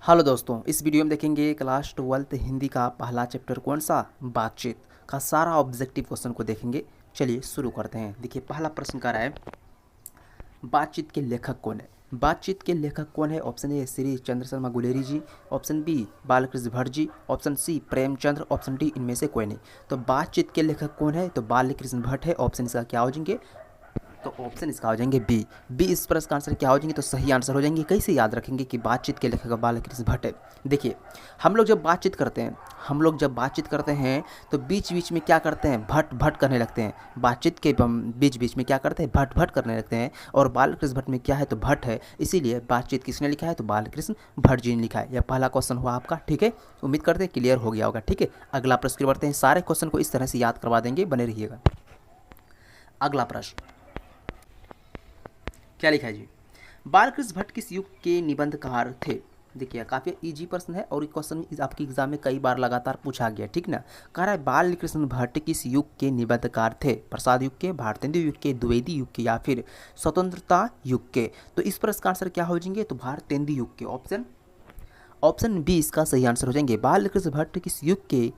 Hello दोस्तों, इस video में देखेंगे क्लास 12th हिंदी का पहला चैप्टर कौन सा, बातचीत का सारा ऑब्जेक्टिव क्वेश्चन को देखेंगे। चलिए शुरू करते हैं। देखिए पहला प्रश्न कह रहा है बातचीत के लेखक कौन है। बातचीत के लेखक कौन है? Option A Shri Chandra Sharma Guleri ji, option B Balkrishna Bhatt ji, option C Premchandra, option D इनमें से कोई नहीं। तो बातचीत के लेखक कौन है? तो बालकृष्ण भट्ट है। ऑप्शन इसका क्या हो जाएंगे? तो ऑप्शन इसका हो जाएंगे बी। इस प्रश्न का आंसर क्या हो जाएंगे? तो सही आंसर हो जाएंगे। कैसे याद रखेंगे कि बातचीत के लेखक बालकृष्ण भट्ट है? देखिए हम लोग जब बातचीत करते हैं तो बीच बीच में क्या करते हैं? भट्ट भट्ट करने लगते हैं। बातचीत के बीच बीच में क्या करते हैं? भट्ट भट्ट करने लगते हैं। और बालकृष्ण भट्ट में क्या है? तो भट्ट है। इसीलिए बातचीत किसने लिखा है? तो बालकृष्ण भट्ट जी ने लिखा है। यह पहला क्वेश्चन हुआ आपका। ठीक है, उम्मीद करते हैं क्लियर हो गया होगा। ठीक है, अगला प्रश्न की बढ़ते हैं। सारे क्वेश्चन को इस तरह से याद करवा देंगे, बने रहिएगा। अगला प्रश्न क्या लिखा है जी? बालकृष्ण भट्ट किस युग के निबंधकार थे? देखिए काफ़ी इजी प्रश्न है और ये क्वेश्चन आपकी एग्जाम में कई बार लगातार पूछा गया। ठीक ना, कह रहा है बालकृष्ण भट्ट किस युग के निबंधकार थे? प्रसाद युग के, भारतेंदु युग के, द्विवेदी युग के या फिर स्वतंत्रता युग के? तो इस प्रश्न का आंसर क्या हो जाएंगे? तो भारतेंदु युग के। ऑप्शन बी इसका सही आंसर हो जाएंगे। बालकृष्ण भट्ट किस युग के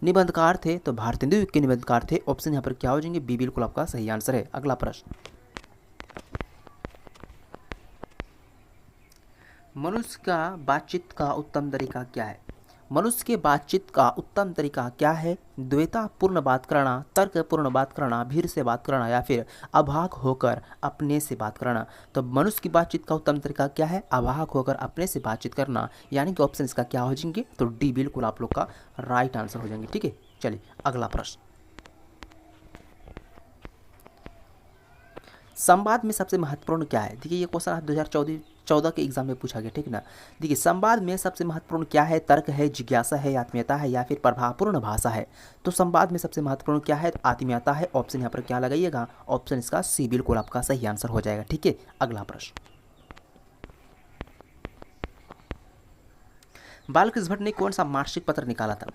निबंधकार थे? तो भारतेंदु युग के निबंधकार थे। ऑप्शन यहाँ पर क्या हो जाएंगे? बी बिल्कुल आपका सही आंसर है। अगला प्रश्न, मनुष्य का बातचीत का उत्तम तरीका क्या है? मनुष्य के बातचीत का उत्तम तरीका क्या है? द्वैतापूर्ण बात करना, तर्कपूर्ण बात करना, भीड़ से बात करना या फिर अभाग होकर अपने से बात करना? तो मनुष्य की बातचीत का उत्तम तरीका क्या है? अभाग होकर अपने से बातचीत करना, यानी कि ऑप्शन इसका क्या हो जाएंगे? तो डी बिल्कुल आप लोग का राइट आंसर हो जाएंगे। ठीक है, चलिए अगला प्रश्न, संवाद में सबसे महत्वपूर्ण क्या है? देखिए ये क्वेश्चन 2014 के एग्जाम में पूछा गया। ठीक ना, देखिए संवाद में सबसे महत्वपूर्ण क्या है? तर्क है, जिज्ञासा है, आत्मीयता है या फिर प्रभावपूर्ण भाषा है? तो संवाद में सबसे महत्वपूर्ण क्या है? तो आत्मीयता है। ऑप्शन यहाँ पर क्या लगाइएगा? ऑप्शन इसका सी बिल्कुल आपका सही आंसर हो जाएगा। ठीक है, अगला प्रश्न, बालकृष्ण भट्ट ने कौन सा मासिक पत्र निकाला था?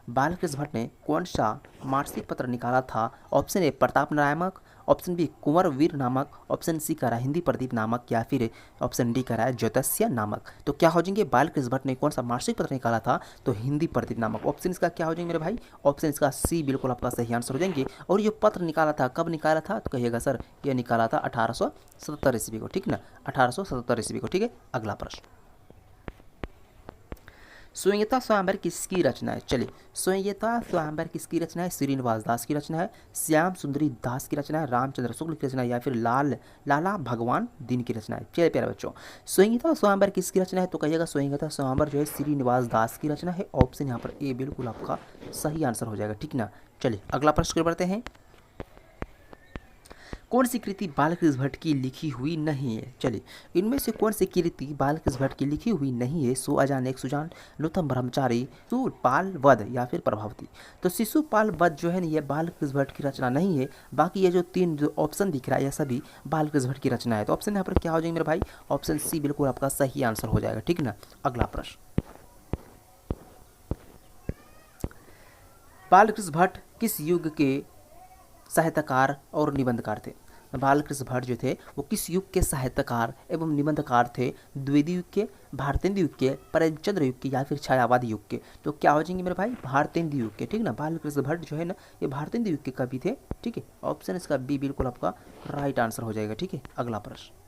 बालकृष्ण भट्ट ने कौन सा मासिक पत्र निकाला था? ऑप्शन ए प्रताप नामक, ऑप्शन बी कुंवर वीर नामक, ऑप्शन सी करा हिंदी प्रदीप नामक या फिर ऑप्शन डी करा ज्योतिष्य नामक? तो क्या हो जाएंगे? बालकृष्ण भट्ट ने कौन सा मासिक पत्र निकाला था? तो हिंदी प्रदीप नामक। ऑप्शन इसका क्या हो जाएंगे मेरे भाई? ऑप्शन इसका सी बिल्कुल आपका सही आंसर हो जाएंगे। और ये पत्र निकाला था कब निकाला था? तो कहिएगा सर ये निकाला था 1877 ईस्वी को। ठीक ना, 1877 ईस्वी को। ठीक है, अगला प्रश्न, स्वयंता स्वयंवर किसकी रचना है? चलिए स्वयंता स्वयंवर किसकी रचना है? श्रीनिवास दास की रचना है, श्याम सुंदरी दास की रचना है, रामचंद्र शुक्ल की रचना है या फिर लाला भगवान दीन की रचना है? चलिए प्यारे बच्चों, स्वयंता स्वयंवर किसकी रचना है? तो कहिएगा स्वयंता स्वयंवर जो है श्रीनिवास दास की रचना है। ऑप्शन यहाँ पर ए बिल्कुल आपका सही आंसर हो जाएगा। ठीक ना, चलिए अगला प्रश्न बढ़ते हैं। कौन सी कृति बालकृष्ण भट्ट की लिखी हुई नहीं है? चलिए इनमें से कौन सी कृति बालकृष्ण भट्ट की लिखी हुई नहीं है? सो अजान एक सुजान, नूतन ब्रह्मचारी, शिशुपाल वध या फिर प्रभावती? तो शिशुपाल वध जो है ना ये बालकृष्ण भट्ट की रचना नहीं है। बाकी ये जो तीन जो ऑप्शन दिख रहा है ये सभी बालकृष्ण भट्ट की रचना है। तो ऑप्शन यहाँ पर क्या हो जाएंगे मेरे भाई? ऑप्शन सी बिल्कुल आपका सही आंसर हो जाएगा। ठीक ना, अगला प्रश्न, बालकृष्ण भट्ट किस युग के साहित्यकार और निबंधकार थे? बालकृष्ण भट्ट जो थे वो किस युग के साहित्यकार एवं निबंधकार थे? द्विवेदी युग के, भारतेंदु युग के, प्रेमचंद्र युग के या फिर छायावादी युग के? तो क्या हो जाएंगे मेरे भाई? भारतेंदु युग के। ठीक ना, बालकृष्ण भट्ट जो है ना ये भारतेंदु युग के कवि थे। ठीक है, ऑप्शन इसका बी बिल्कुल आपका राइट आंसर हो जाएगा। ठीक है, अगला प्रश्न,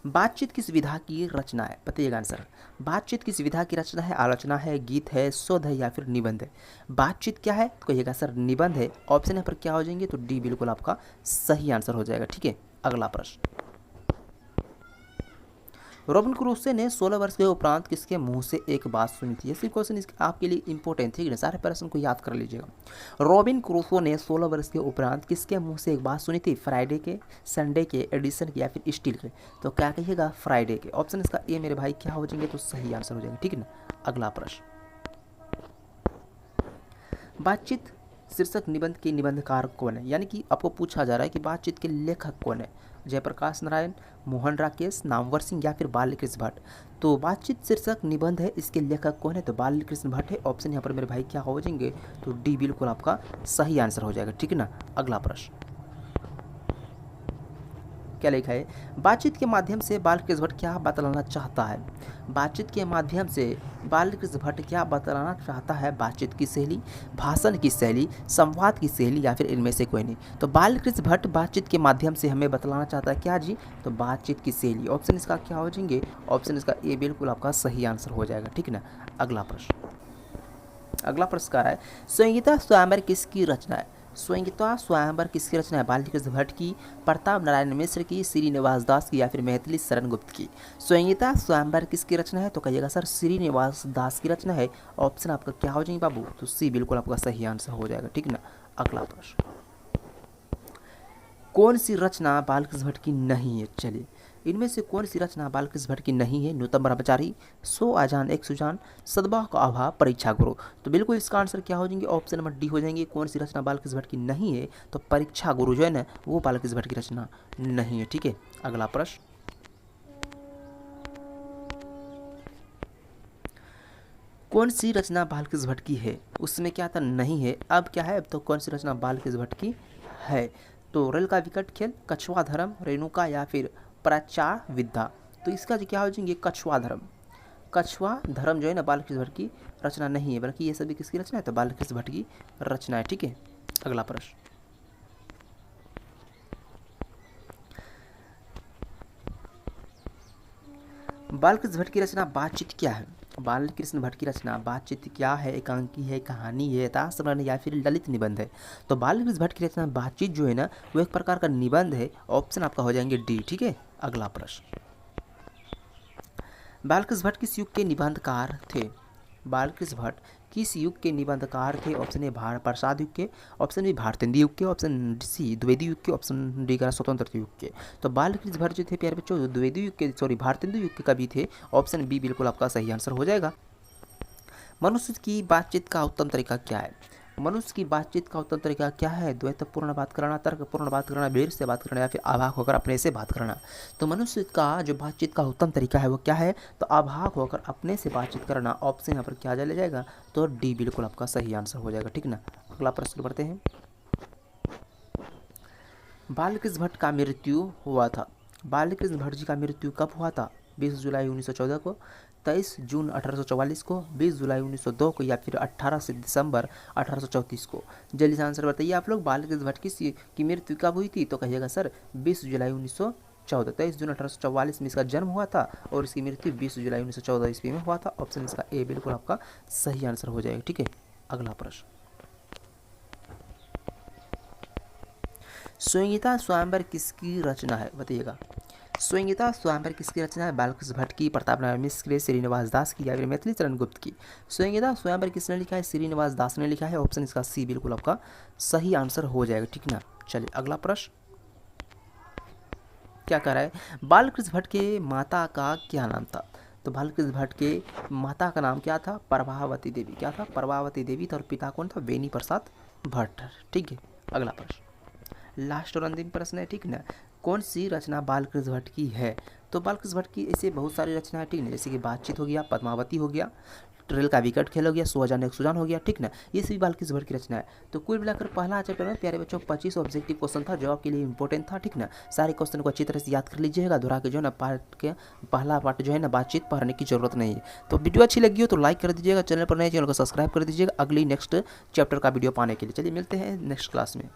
बातचीत किस विधा की रचना है? बताइएगा आंसर। बातचीत किस विधा की रचना है? आलोचना है, गीत है, शोध है या फिर निबंध है? बातचीत क्या है? तो कहिएगा सर निबंध है। ऑप्शन यहाँ पर क्या हो जाएंगे? तो डी बिल्कुल आपका सही आंसर हो जाएगा। ठीक है, अगला प्रश्न, रॉबिन क्रूसो ने 16 वर्ष के उपरांत किसके मुंह से एक बात सुनी थी? ये क्वेश्चन आपके लिए इंपॉर्टेंट है, सारे प्रश्न को याद कर लीजिएगा। रॉबिन क्रूसो ने 16 वर्ष के उपरांत किसके मुंह से एक बात सुनी थी? फ्राइडे के, संडे के, एडिसन के या फिर स्टील के? तो क्या कहिएगा? फ्राइडे के। ऑप्शन इसका ए मेरे भाई क्या हो जाएंगे? तो सही आंसर हो जाएंगे। ठीक है ना, अगला प्रश्न, बातचीत शीर्षक निबंध के निबंधकार कौन है? यानी कि आपको पूछा जा रहा है कि बातचीत के लेखक कौन है? जयप्रकाश नारायण, मोहन राकेश, नामवर सिंह या फिर बालकृष्ण भट्ट? तो बातचीत शीर्षक निबंध है, इसके लेखक कौन है? तो बालकृष्ण भट्ट है। ऑप्शन यहाँ पर मेरे भाई क्या हो जाएंगे? तो डी बिल्कुल आपका सही आंसर हो जाएगा। ठीक है ना, अगला प्रश्न, क्या लिखा है, बातचीत के माध्यम से बालकृष्ण भट्ट क्या बतलाना चाहता है। बातचीत के माध्यम से बालकृष्ण भट्ट क्या बतलाना चाहता है। बातचीत की शैली, भाषण की शैली, संवाद की शैली या फिर इनमें से कोई नहीं। तो बालकृष्ण भट्ट बातचीत के माध्यम से हमें बतलाना चाहता है क्या जी, तो बातचीत की शैली। ऑप्शन इसका क्या हो जाएंगे, ऑप्शन इसका ए बिल्कुल आपका सही आंसर हो जाएगा, ठीक ना। अगला प्रश्न आ रहा है, संगीता स्वयंवर किसकी रचना है। संगीता स्वयंवर किसकी रचना है। बालकृष्ण भट्ट की, प्रताप नारायण मिश्र की, श्रीनिवास दास की या फिर मैथिली शरण गुप्त की। संगीता स्वयंवर किसकी रचना है, तो कहिएगा सर श्रीनिवास दास की रचना है। ऑप्शन आपका क्या हो जाएंगे बाबू, तो सी बिल्कुल आपका सही आंसर हो जाएगा, ठीक ना। अगला प्रश्न, कौन सी रचना बालकृष्ण भट्ट की नहीं है। चलिए, इनमें से कौन सी रचना बालकृष्ण भट्ट की नहीं है। न्यूनतम ब्रह्मचारी, सो आजान एक सुजान, सद्भाव का अभाव, परीक्षा गुरु। तो बिल्कुल इसका आंसर क्या हो जाएंगे, ऑप्शन नंबर डी हो जाएंगे। कौन सी रचना बालकृष्ण भट्ट की नहीं है, तो परीक्षा गुरु जो है ना, वो बालकृष्ण भट्ट की रचना नहीं है, ठीक है। अगला प्रश्न, कौन सी रचना बालकृष्ण भट्ट की है। उसमें क्या था, नहीं है, अब क्या है, अब तो कौन सी रचना बालकृष्ण भट्ट की है। तो रेल का विकट खेल, कछुआ धर्म, रेणुका या फिर प्राचार विद्या। तो इसका जो क्या हो जाएंगे, कछुआ धर्म। कछुआ धर्म जो है ना बालकृष्ण भट्ट की रचना नहीं है, बल्कि ये सभी किसकी रचना है, तो बालकृष्ण भट्ट की रचना है, ठीक है। अगला प्रश्न, बालकृष्ण भट्ट की रचना बातचीत क्या है। बालकृष्ण भट्ट की रचना बातचीत क्या है, एकांकी है, कहानी है, यथास्मरण या फिर ललित निबंध है। तो बालकृष्ण भट्ट की रचना बातचीत जो है ना, वो एक प्रकार का निबंध है। ऑप्शन आपका हो जाएंगे डी, ठीक है। अगला प्रश्न, बालकृष्ण भट्ट किस युग के निबंधकार थे। बालकृष्ण भट्ट किस युग के निबंधकार थे। ऑप्शन ए प्रसाद युग के, ऑप्शन बी भारतेंदु युग के, ऑप्शन सी द्विवेदी युग के, ऑप्शन डी का स्वतंत्रता युग के। तो बालकृष्ण भट्ट जो थे प्यारे बच्चों, द्विवेदी युग के, सॉरी भारतेंदु युग के कवि थे। ऑप्शन बी बिल्कुल आपका सही आंसर हो जाएगा। मनुष्य की बातचीत का उत्तम तरीका क्या है। मनुष्य की बातचीत का उत्तम तरीका क्या है। द्वैतपूर्ण बात करना, तर्कपूर्ण बात करना, भीड़ से बात करना या फिर अभाग होकर अपने से बात करना। तो मनुष्य का जो बातचीत का उत्तम तरीका है वो क्या है, तो अभाग होकर अपने से बातचीत करना। ऑप्शन यहाँ पर क्या चले जाएगा, तो डी बिल्कुल आपका सही आंसर हो जाएगा, ठीक ना। अगला प्रश्न पढ़ते हैं, बालकृष्ण भट्ट का मृत्यु हुआ था। बालकृष्ण भट्ट जी का मृत्यु कब हुआ था। 20 जुलाई 1914 को, 23 जून 1844 को, 20 जुलाई 1902 को या फिर 18 दिसंबर 1834 को। जल्दी से आंसर बताइए आप लोग, बालकृष्ण भट्ट की मृत्यु कब हुई थी। तो कहिएगा सर 20 जुलाई 1914, 23 जून 1844 में इसका जन्म हुआ था और इसकी मृत्यु 20 जुलाई 1914 ईस्वी में हुआ था। ऑप्शन इसका ए बिल्कुल आपका सही आंसर हो जाएगा, ठीक है। अगला प्रश्न, संगीता स्वयंवर किसकी रचना है, बताइएगा। संगीता स्वयंवर किसकी रचना है। बालकृष्ण भट्ट की, प्रताप नारायण मिश्र की, श्रीनिवास दास की या फिर मैथिली शरण गुप्त की। संगीता स्वयंवर किसने लिखा है, श्रीनिवास दास ने लिखा है। ऑप्शन इसका सी बिल्कुल आपका सही आंसर हो जाएगा, ठीक ना। चलिए अगला प्रश्न क्या कह रहा है, बालकृष्ण भट्ट के माता का क्या नाम था। तो बालकृष्ण भट्ट के माता का नाम क्या था, प्रभावती देवी। क्या था, प्रभावती देवी था। और पिता कौन था, बेनी प्रसाद भट्ट, ठीक है। अगला प्रश्न, लास्ट और अंतिम प्रश्न है, ठीक ना। कौन सी रचना बालकृष्ण भट्ट की है। तो बालकृष्ण भट्ट की ऐसे बहुत सारी रचना है, ठीक ना, जैसे कि बातचीत हो गया, पद्मावती हो गया, रेल का विकट खेल हो गया, सो आजान एक सुजान हो गया, ठीक ना। ये सभी बालकृष्ण भट्ट की रचना है। तो कुल मिलाकर पहला चैप्टर में प्यारे बच्चों 25 ऑब्जेक्टिव क्वेश्चन था, जवाब के लिए इंपॉर्टेंट था, ठीक ना। सारे क्वेश्चन को अच्छी तरह से याद कर लीजिएगा। दोहरा के जो है ना पार्ट के पहला पार्ट जो है ना बातचीत पढ़ने की जरूरत नहीं है। तो वीडियो अच्छी लगी हो तो लाइक कर दीजिएगा, चैनल पर नए चैनल को सब्सक्राइब कर दीजिएगा अगली नेक्स्ट चैप्टर का वीडियो पाने के लिए। चलिए मिलते हैं नेक्स्ट क्लास में।